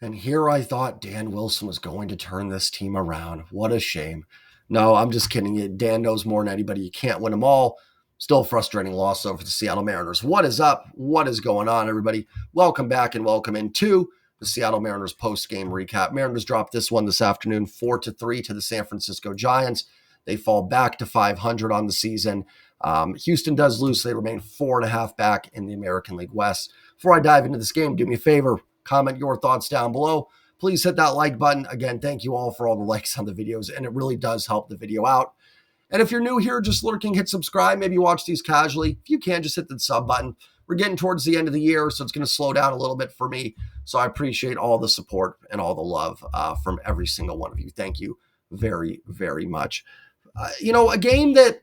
And here I thought Dan Wilson was going to turn this team around. What a shame. No, I'm just kidding you. Dan knows more than anybody. You can't win them all. Still a frustrating loss over the Seattle Mariners. What is up? What is going on, everybody? Welcome back and welcome into the Seattle Mariners post-game recap. Mariners dropped this one this afternoon, 4-3 to the San Francisco Giants. They fall back to 500 on the season. Houston does lose, so they remain 4.5 back in the American League West. Before I dive into this game, do me a favor. Comment your thoughts down below. Please hit that like button. Again, thank you all for all the likes on the videos, and it really does help the video out. And if you're new here, just lurking, hit subscribe. Maybe watch these casually. If you can, just hit the sub button. We're getting towards the end of the year, so it's going to slow down a little bit for me. So I appreciate all the support and all the love from every single one of you. Thank you very, very much. A game that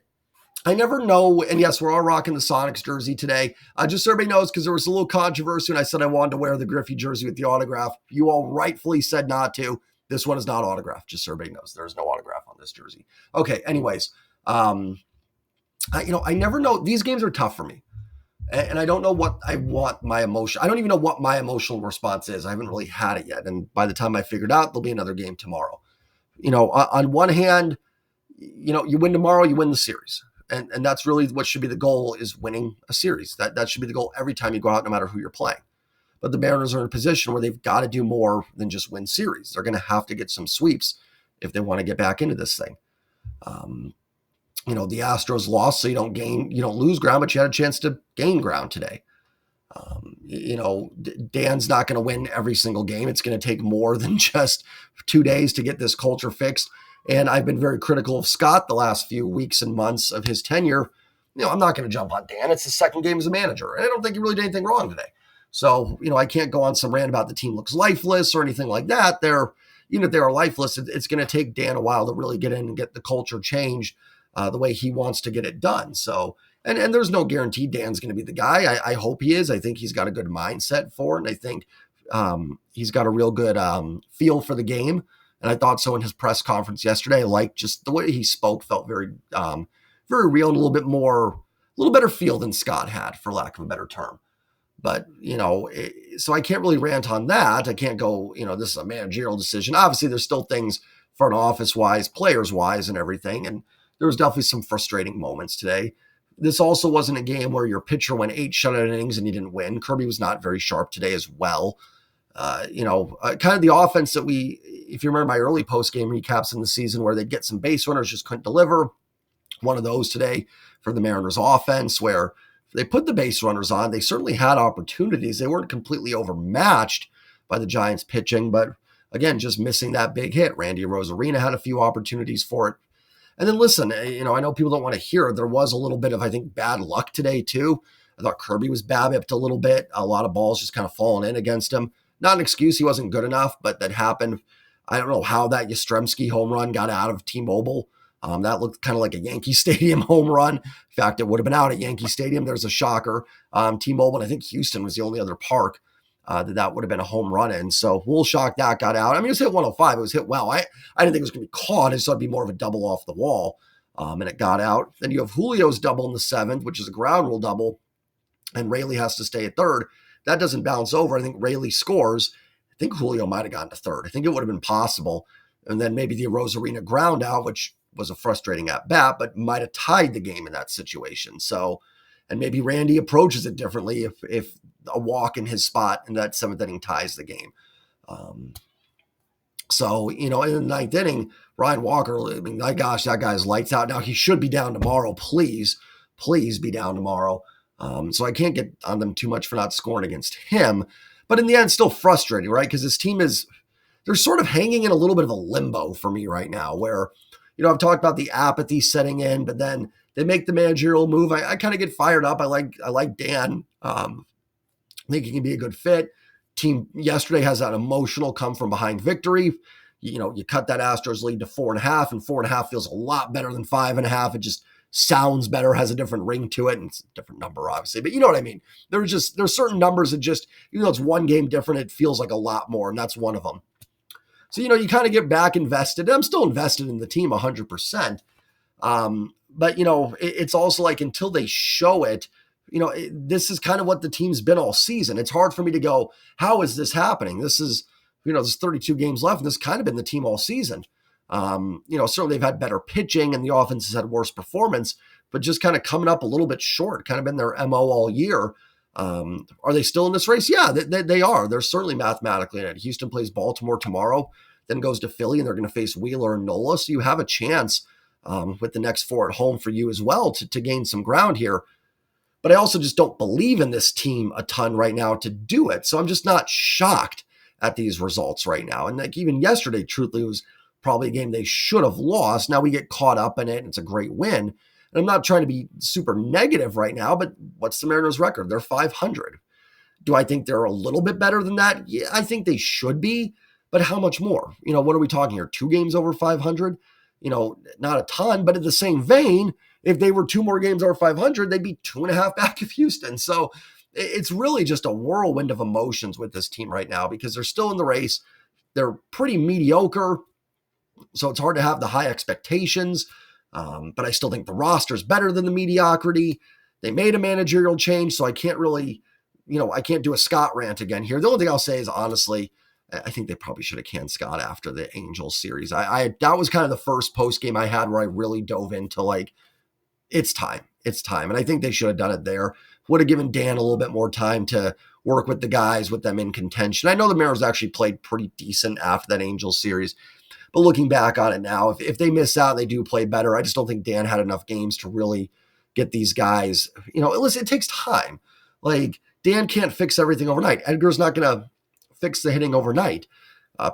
I never know, and yes, we're all rocking the Sonics jersey today. Just so everybody knows, because there was a little controversy when I said I wanted to wear the Griffey jersey with the autograph. You all rightfully said not to. This one is not autographed, just so everybody knows. There's no autograph on this jersey. Okay, anyways, I never know. These games are tough for me, and I don't know what I want my emotion. I don't even know what my emotional response is. I haven't really had it yet, and by the time I figure it out, there'll be another game tomorrow. On one hand, you win tomorrow, you win the series. And that's really what should be the goal, is winning a series. That should be the goal every time you go out, no matter who you're playing. But the Mariners are in a position where they've got to do more than just win series. They're going to have to get some sweeps if they want to get back into this thing. The Astros lost, so you don't lose ground, but you had a chance to gain ground today. Dan's not going to win every single game. It's going to take more than just 2 days to get this culture fixed. And I've been very critical of Scott the last few weeks and months of his tenure. I'm not going to jump on Dan. It's his second game as a manager, and I don't think he really did anything wrong today. So, I can't go on some rant about the team looks lifeless or anything like that. If they are lifeless, it's going to take Dan a while to really get in and get the culture changed the way he wants to get it done. So, and there's no guarantee Dan's going to be the guy. I hope he is. I think he's got a good mindset for it, and I think he's got a real good feel for the game. And I thought so in his press conference yesterday. I liked just the way he spoke, felt very, very real, and a little better feel than Scott had, for lack of a better term. But, so I can't really rant on that. I can't go, this is a managerial decision. Obviously, there's still things front office-wise, players-wise, and everything. And there was definitely some frustrating moments today. This also wasn't a game where your pitcher went 8 shutout innings and you didn't win. Kirby was not very sharp today as well. Kind of the offense that if you remember my early post-game recaps in the season where they'd get some base runners, just couldn't deliver. One of those today for the Mariners offense, where they put the base runners on. They certainly had opportunities. They weren't completely overmatched by the Giants pitching, but again, just missing that big hit. Randy Rosarina had a few opportunities for it. And then listen, I know people don't want to hear it. There was a little bit of, I think, bad luck today too. I thought Kirby was BABIP'd a little bit. A lot of balls just kind of falling in against him. Not an excuse, he wasn't good enough, but that happened. I don't know how that Yastrzemski home run got out of T-Mobile. That looked kind of like a Yankee Stadium home run. In fact, it would have been out at Yankee Stadium. There's a shocker. T-Mobile, and I think Houston was the only other park that would have been a home run in. So a little shock that got out. I mean, it was hit 105. It was hit well. I didn't think it was going to be caught. I just thought it'd be more of a double off the wall, and it got out. Then you have Julio's double in the 7th, which is a ground rule double, and Rayleigh has to stay at third. That doesn't bounce over. I think Rayleigh scores. I think Julio might have gotten to third. I think it would have been possible. And then maybe the Rosarina ground out, which was a frustrating at bat, but might have tied the game in that situation. So, and maybe Randy approaches it differently if a walk in his spot in that 7th inning ties the game. In the 9th inning, Ryan Walker, I mean, my gosh, that guy's lights out. Now he should be down tomorrow. Please be down tomorrow. So I can't get on them too much for not scoring against him. But in the end, still frustrating, right? Because this team they're sort of hanging in a little bit of a limbo for me right now where, I've talked about the apathy setting in, but then they make the managerial move. I kind of get fired up. I like Dan. I think he can be a good fit. Team yesterday has that emotional come from behind victory. You cut that Astros lead to 4.5, and 4.5 feels a lot better than 5.5. It just sounds better, has a different ring to it, and it's a different number, obviously. But you know what I mean? There's certain numbers that just, even though it's one game different, it feels like a lot more, and that's one of them. So, you kind of get back invested. I'm still invested in the team 100%. But, it's also like until they show it, this is kind of what the team's been all season. It's hard for me to go, how is this happening? This is there's 32 games left, and this has kind of been the team all season. Certainly they've had better pitching and the offense has had worse performance, but just kind of coming up a little bit short, kind of been their MO all year. Are they still in this race? Yeah, they are. They're certainly mathematically in it. Houston plays Baltimore tomorrow, then goes to Philly, and they're going to face Wheeler and Nola. So you have a chance with the next 4 at home for you as well to gain some ground here. But I also just don't believe in this team a ton right now to do it. So I'm just not shocked at these results right now. And like even yesterday, truthfully, was probably a game they should have lost. Now we get caught up in it, and it's a great win. And I'm not trying to be super negative right now, but what's the Mariners' record? They're 500. Do I think they're a little bit better than that? Yeah, I think they should be, but how much more? What are we talking here? 2 games over 500? Not a ton, but in the same vein, if they were 2 more games over 500, they'd be 2.5 back of Houston. So it's really just a whirlwind of emotions with this team right now because they're still in the race. They're pretty mediocre, so it's hard to have the high expectations. But I still think the roster is better than the mediocrity. They made a managerial change, so I can't really, I can't do a Scott rant again here. The only thing I'll say is, honestly, I think they probably should have canned Scott after the Angels series. That was kind of the first post game I had where I really dove into like, it's time. And I think they should have done it there. Would have given Dan a little bit more time to work with the guys, with them in contention. I know the Mariners actually played pretty decent after that Angels series, but looking back on it now, if they miss out, they do play better. I just don't think Dan had enough games to really get these guys, listen, it takes time. Like Dan can't fix everything overnight. Edgar's not going to fix the hitting overnight.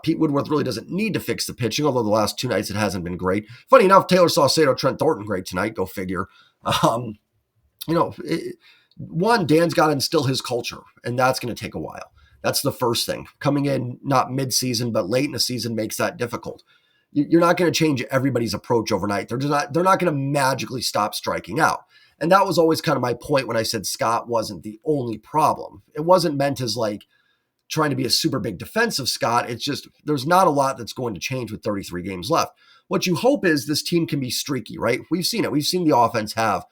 Pete Woodworth really doesn't need to fix the pitching, although the last 2 nights it hasn't been great. Funny enough, Taylor Saucedo, Trent Thornton great tonight. Go figure. Dan's got to instill his culture, and that's going to take a while. That's the first thing. Coming in not mid-season, but late in the season makes that difficult. You're not going to change everybody's approach overnight. They're not going to magically stop striking out. And that was always kind of my point when I said Scott wasn't the only problem. It wasn't meant as like trying to be a super big defensive Scott. It's just there's not a lot that's going to change with 33 games left. What you hope is this team can be streaky, right? We've seen it. We've seen the offense have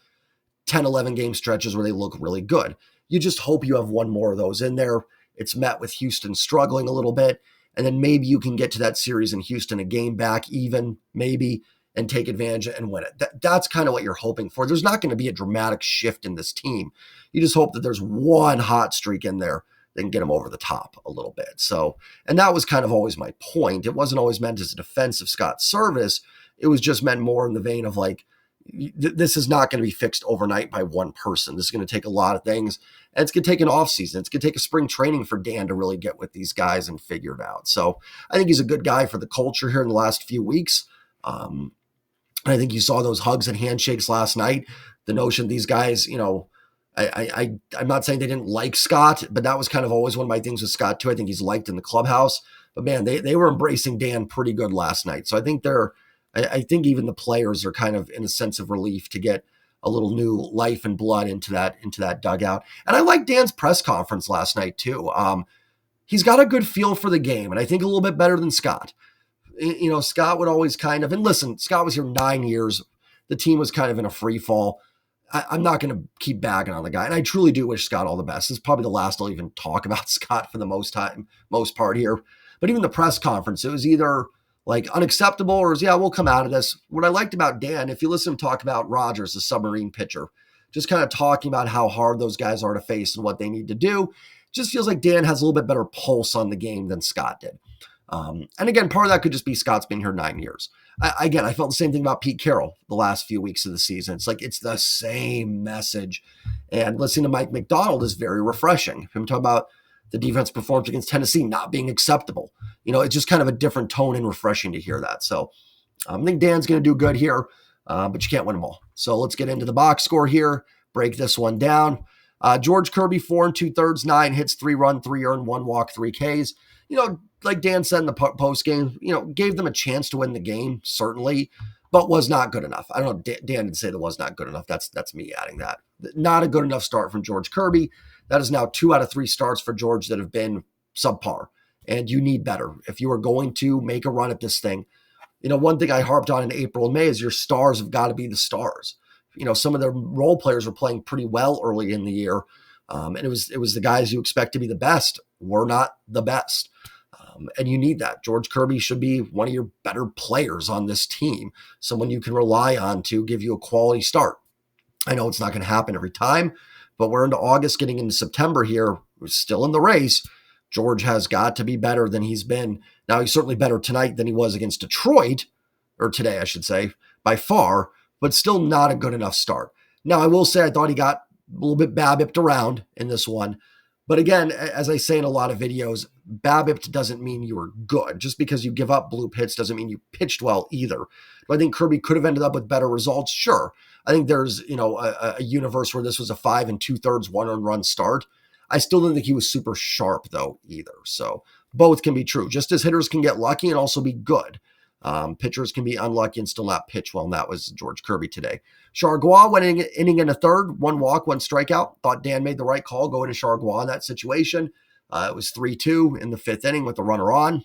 10, 11 game stretches where they look really good. You just hope you have one more of those in there. It's met with Houston struggling a little bit, and then maybe you can get to that series in Houston, a game back even, maybe, and take advantage and win it. That's kind of what you're hoping for. There's not going to be a dramatic shift in this team. You just hope that there's one hot streak in there that can get them over the top a little bit. So, and that was kind of always my point. It wasn't always meant as a defensive Scott service. It was just meant more in the vein of like, this is not going to be fixed overnight by one person. This is going to take a lot of things. And it's going to take an off season. It's going to take a spring training for Dan to really get with these guys and figure it out. So I think he's a good guy for the culture here in the last few weeks. And I think you saw those hugs and handshakes last night. The notion these guys, I'm not saying they didn't like Scott, but that was kind of always one of my things with Scott too. I think he's liked in the clubhouse. But man, they were embracing Dan pretty good last night. So I think even the players are kind of in a sense of relief to get a little new life and blood into that dugout. And I like Dan's press conference last night too. He's got a good feel for the game, and I think a little bit better than Scott. Scott would always kind of, and listen, Scott was here 9 years. The team was kind of in a free fall. I'm not going to keep bagging on the guy, and I truly do wish Scott all the best. This is probably the last I'll even talk about Scott for the most part here. But even the press conference, it was either like unacceptable or we'll come out of this. What I liked about Dan, if you listen to him talk about Rogers, the submarine pitcher, just kind of talking about how hard those guys are to face and what they need to do, just feels like Dan has a little bit better pulse on the game than Scott did. And again, part of that could just be Scott's been here 9 years. I felt the same thing about Pete Carroll the last few weeks of the season. It's like it's the same message. And listening to Mike McDonald is very refreshing. Him talking about the defense performance against Tennessee not being acceptable. It's just kind of a different tone and refreshing to hear that. So I think Dan's going to do good here, but you can't win them all. So let's get into the box score here, break this one down. George Kirby, 4 2/3, 9 hits, 3 run, 3 earned, 1 walk, 3 Ks. Like Dan said in the post game, gave them a chance to win the game, certainly, but was not good enough. I don't know. Dan didn't say that was not good enough. That's me adding that. Not a good enough start from George Kirby. That is now 2 out of 3 starts for George that have been subpar, and you need better. If you are going to make a run at this thing, one thing I harped on in April and May is your stars have got to be the stars. Some of the role players were playing pretty well early in the year, and it was the guys you expect to be the best were not the best. And you need that. George Kirby should be one of your better players on this team, someone you can rely on to give you a quality start. I know it's not going to happen every time, but we're into August, getting into September here. We're still in the race. George has got to be better than he's been. Now, he's certainly better tonight than he was against Detroit, or today, I should say, by far, but still not a good enough start. Now, I will say I thought he got a little bit BABIP'd around in this one. But again, as I say in a lot of videos, BABIP'd doesn't mean you were good. Just because you give up bloop hits doesn't mean you pitched well either. Do I think Kirby could have ended up with better results? Sure. I think there's, a universe where this was a 5 2/3 1-run start. I still don't think he was super sharp though either. So both can be true. Just as hitters can get lucky and also be good, pitchers can be unlucky and still not pitch well, and that was George Kirby today. Chargois went inning in a third, 1 walk, 1 strikeout. Thought Dan made the right call going to Chargois in that situation. It was 3-2 in the 5th inning with the runner on.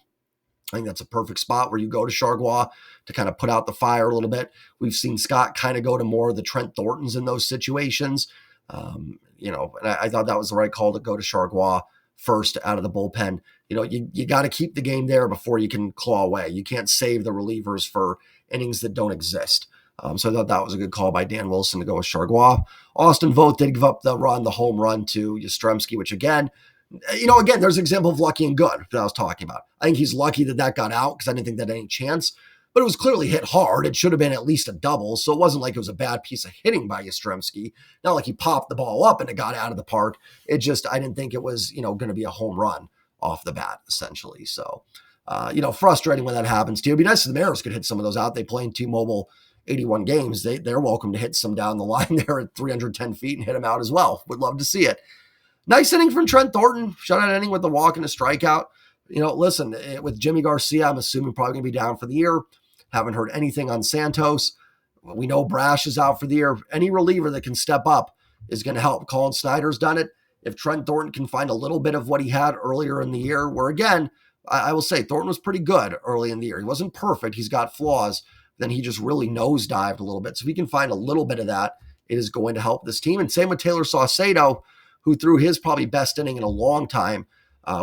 I think that's a perfect spot where you go to Chargois to kind of put out the fire a little bit. We've seen Scott kind of go to more of the Trent Thorntons in those situations. And I thought that was the right call to go to Chargois first out of the bullpen. You got to keep the game there before you can claw away. You can't save the relievers for innings that don't exist. So I thought that was a good call by Dan Wilson to go with Chargois. Austin Voth did give up the home run to Yastrzemski, which again, there's an example of lucky and good that I was talking about. I think he's lucky that got out because I didn't think that had any chance, but it was clearly hit hard. It should have been at least a double, so it wasn't like it was a bad piece of hitting by Yastrzemski. Not like he popped the ball up and it got out of the park. I didn't think it was, going to be a home run off the bat, essentially. So, frustrating when that happens too. It'd be nice if the Mariners could hit some of those out. They play in T-Mobile 81 games. They're welcome to hit some down the line there at 310 feet and hit them out as well. Would love to see it. Nice inning from Trent Thornton. Shutout inning with a walk and a strikeout. Listen, with Jimmy Garcia, I'm assuming probably going to be down for the year. Haven't heard anything on Santos. We know Brash is out for the year. Any reliever that can step up is going to help. Colin Snyder's done it. If Trent Thornton can find a little bit of what he had earlier in the year, where again, I will say Thornton was pretty good early in the year. He wasn't perfect. He's got flaws. Then he just really nosedived a little bit. So if he can find a little bit of that, it is going to help this team. And same with Taylor Saucedo, who threw his probably best inning in a long time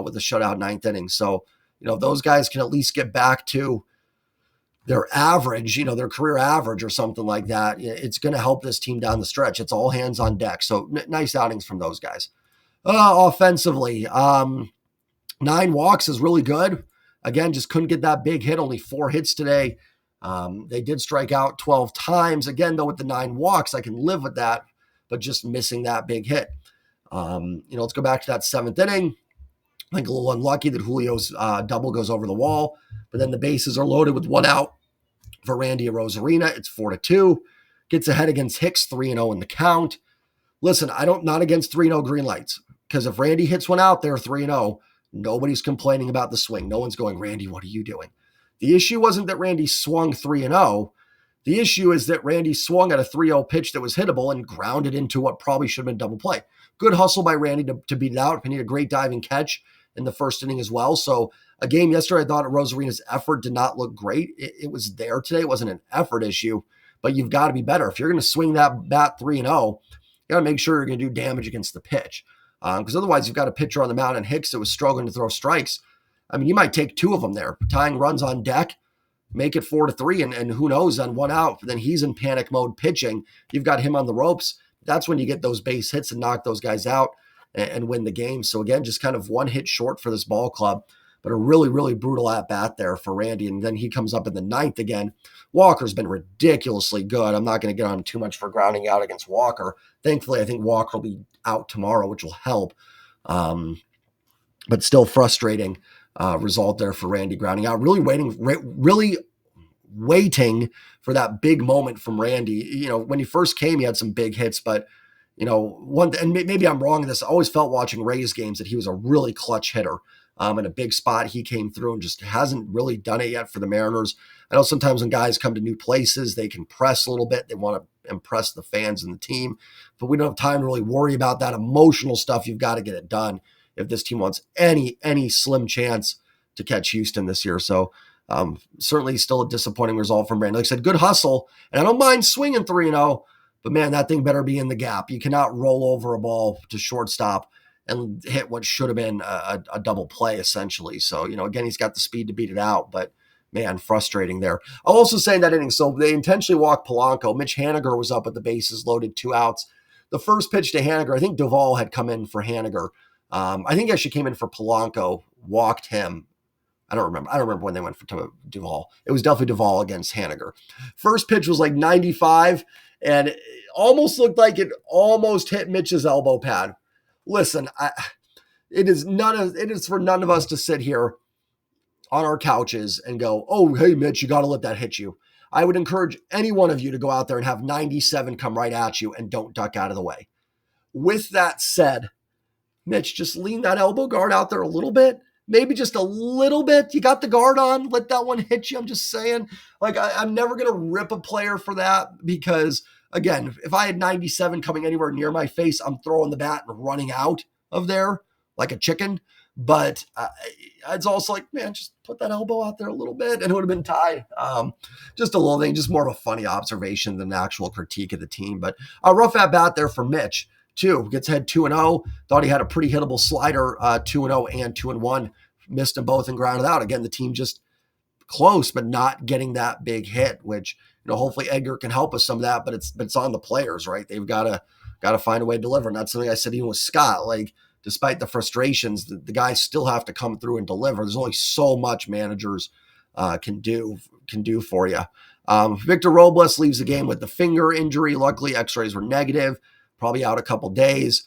with a shutout 9th inning. So, those guys can at least get back to their average, their career average or something like that. It's going to help this team down the stretch. It's all hands on deck. So nice outings from those guys. Offensively, 9 walks is really good. Again, just couldn't get that big hit. Only 4 hits today. They did strike out 12 times. Again, though, with the 9 walks, I can live with that, but just missing that big hit. Let's go back to that 7th inning. I think a little unlucky that Julio's double goes over the wall, but then the bases are loaded with 1 out for Randy Arozarena. It's 4-2. Gets ahead against Hicks, 3-0 in the count. Listen, not against 3-0 green lights, because if Randy hits 1 out, they're 3-0. Nobody's complaining about the swing. No one's going, Randy, what are you doing? The issue wasn't that Randy swung 3-0. The issue is that Randy swung at a 3-0 pitch that was hittable and grounded into what probably should have been double play. Good hustle by Randy to beat it out. He had a great diving catch in the 1st inning as well. So a game yesterday, I thought Rosarena's effort did not look great. It was there today. It wasn't an effort issue, but you've got to be better. If you're going to swing that bat 3-0, you got to make sure you're going to do damage against the pitch. Because otherwise you've got a pitcher on the mound and Hicks that was struggling to throw strikes. I mean, you might take 2 of them there, tying runs on deck, make it 4-3, and who knows, on 1 out, then he's in panic mode pitching. You've got him on the ropes. That's when you get those base hits and knock those guys out and win the game. So again, just kind of 1 hit short for this ball club, but a really, really brutal at-bat there for Randy. And then he comes up in the 9th again. Walker's been ridiculously good. I'm not going to get on too much for grounding out against Walker. Thankfully, I think Walker will be out tomorrow, which will help. But still frustrating result there for Randy grounding out. Really waiting for that big moment from Randy. When he first came, he had some big hits, but and maybe I'm wrong in this. I always felt watching Rays games that he was a really clutch hitter. In a big spot, he came through and just hasn't really done it yet for the Mariners. I know sometimes when guys come to new places, they can press a little bit. They want to impress the fans and the team, but we don't have time to really worry about that emotional stuff. You've got to get it done if this team wants any slim chance to catch Houston this year. So certainly still a disappointing result from Brandon. Like I said, good hustle, and I don't mind swinging 3-0, but man, that thing better be in the gap. You cannot roll over a ball to shortstop and hit what should have been a double play essentially. So, again, he's got the speed to beat it out, but man, frustrating there. I'll also say in that inning, so they intentionally walked Polanco. Mitch Haniger was up with the bases loaded, 2 outs. The first pitch to Haniger, I think Duvall had come in for Haniger. I think he actually came in for Polanco, walked him. I don't remember when they went for Duvall. It was definitely Duvall against Haniger. First pitch was like 95, and it almost looked like it almost hit Mitch's elbow pad. Listen, it is for none of us to sit here on our couches and go, oh, hey, Mitch, you got to let that hit you. I would encourage any one of you to go out there and have 97 come right at you and don't duck out of the way. With that said, Mitch, just lean that elbow guard out there a little bit. Maybe just a little bit. You got the guard on. Let that one hit you. I'm just saying. Like, I'm never going to rip a player for that because, again, if I had 97 coming anywhere near my face, I'm throwing the bat and running out of there like a chicken. But it's also like, man, just put that elbow out there a little bit and it would have been tied. Just a little thing, just more of a funny observation than an actual critique of the team. But a rough at bat there for Mitch. 2 gets ahead 2-0. Thought he had a pretty hittable slider, 2-0 and 2-1. Missed them both and grounded out. Again, the team just close, but not getting that big hit, which, hopefully Edgar can help us some of that, but it's on the players, right? They've got to find a way to deliver. And that's something I said even with Scott, like, despite the frustrations, the guys still have to come through and deliver. There's only so much managers can do for you. Victor Robles leaves the game with the finger injury. Luckily, x-rays were negative. Probably out a couple days.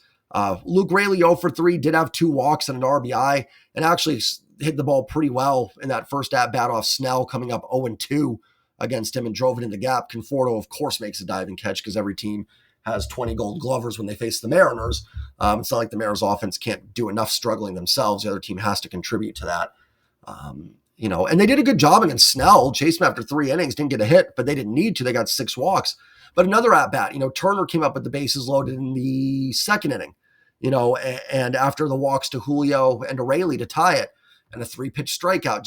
Luke Raley 0 for 3, did have 2 walks and an RBI, and actually hit the ball pretty well in that first at-bat off Snell, coming up 0-2 against him and drove it in the gap. Conforto, of course, makes a diving catch because every team has 20 gold glovers when they face the Mariners. It's not like the Mariners offense can't do enough struggling themselves. The other team has to contribute to that. And they did a good job against Snell. Chased him after 3 innings, didn't get a hit, but they didn't need to. They got 6 walks. But another at-bat, Turner came up with the bases loaded in the second inning, and after the walks to Julio and to Raley to tie it, and a 3-pitch strikeout.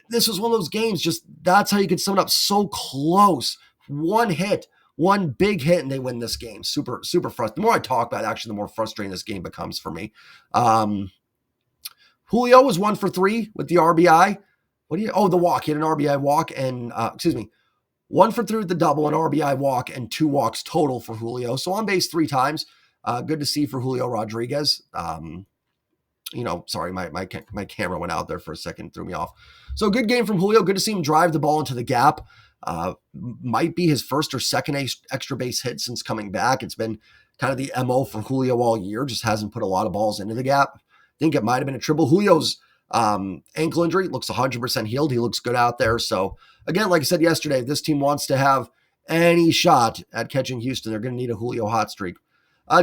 This was one of those games, that's how you could sum it up. So close. One hit, one big hit, and they win this game. Super, super frustrating. The more I talk about it, actually, the more frustrating this game becomes for me. Julio was 1 for 3 with the RBI. The walk. He had an RBI walk and, 1 for 3 with the double, an RBI walk, and 2 walks total for Julio. So on base 3 times. Good to see for Julio Rodriguez. Sorry, my camera went out there for a second, threw me off. So good game from Julio. Good to see him drive the ball into the gap. Might be his first or second extra base hit since coming back. It's been kind of the MO for Julio all year. Just hasn't put a lot of balls into the gap. I think it might have been a triple. Julio's ankle injury looks 100% healed. He looks good out there. So again, like I said yesterday, if this team wants to have any shot at catching Houston, they're going to need a Julio hot streak.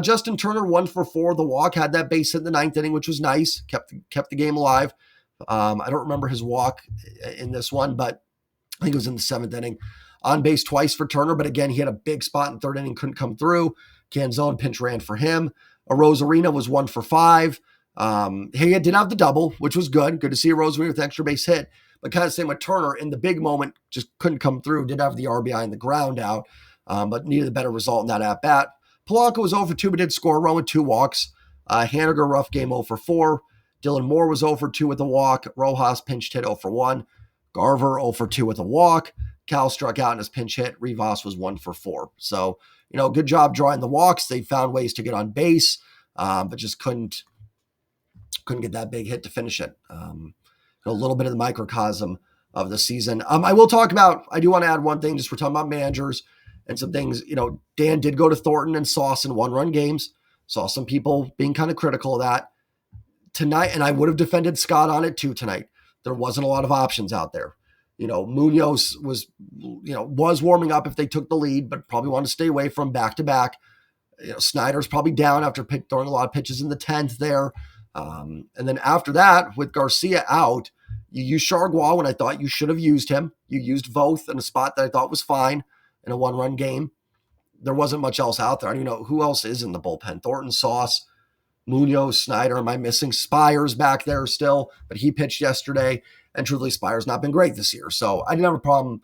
Justin Turner 1 for 4. The walk, had that base hit in the 9th inning, which was nice. Kept the game alive. I don't remember his walk in this one, but I think it was in the 7th inning. On base twice for Turner, but again, he had a big spot in 3rd inning, couldn't come through. Canzone pinch ran for him. Rosarina was 1 for 5. He did have the double, which was good. Good to see Rosarina with the extra base hit. But kind of same with Turner in the big moment, just couldn't come through. Did have the RBI and the ground out, but needed a better result in that at-bat. Polanco was 0 for 2, but did score a run with 2 walks. Haniger, rough game, 0 for 4. Dylan Moore was 0 for 2 with a walk. Rojas pinched hit 0 for 1. Garver 0 for 2 with a walk. Cal struck out in his pinch hit. Rivas was 1 for 4. So, good job drawing the walks. They found ways to get on base, but just couldn't get that big hit to finish it. A little bit of the microcosm of the season. I do want to add one thing, just we're talking about managers and some things. Dan did go to Thornton and Sauce in 1-run games. Saw some people being kind of critical of that tonight, and I would have defended Scott on it too tonight. There wasn't a lot of options out there. Munoz was warming up if they took the lead, but probably wanted to stay away from back-to-back. Snyder's probably down after throwing a lot of pitches in the 10th there. And then after that, with Garcia out, you used Chargois when I thought you should have used him. You used Voth in a spot that I thought was fine in a 1-run game. There wasn't much else out there. I don't even know who else is in the bullpen. Thornton, Sauce, Munoz, Snyder. Am I missing Spires back there still? But he pitched yesterday, and truthfully, Spires not been great this year. So I didn't have a problem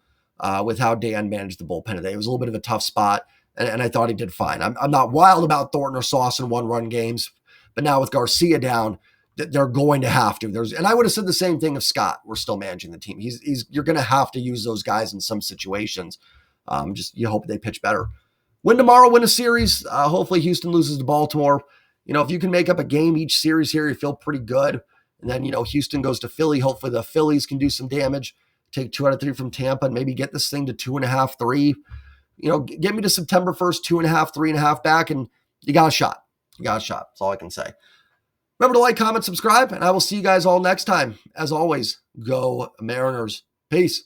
with how Dan managed the bullpen today. It was a little bit of a tough spot, and I thought he did fine. I'm not wild about Thornton or Sauce in 1-run games, But now with Garcia down, they're going to have to. And I would have said the same thing if Scott were still managing the team. You're going to have to use those guys in some situations. Just you hope they pitch better. Win tomorrow, win a series. Hopefully Houston loses to Baltimore. If you can make up a game each series here, you feel pretty good. And then, Houston goes to Philly. Hopefully the Phillies can do some damage, take 2 out of 3 from Tampa, and maybe get this thing to 2.5, 3. Get me to September 1st, 2.5, 3.5 back, and you got a shot. You got a shot. That's all I can say. Remember to like, comment, subscribe, and I will see you guys all next time. As always, go Mariners. Peace.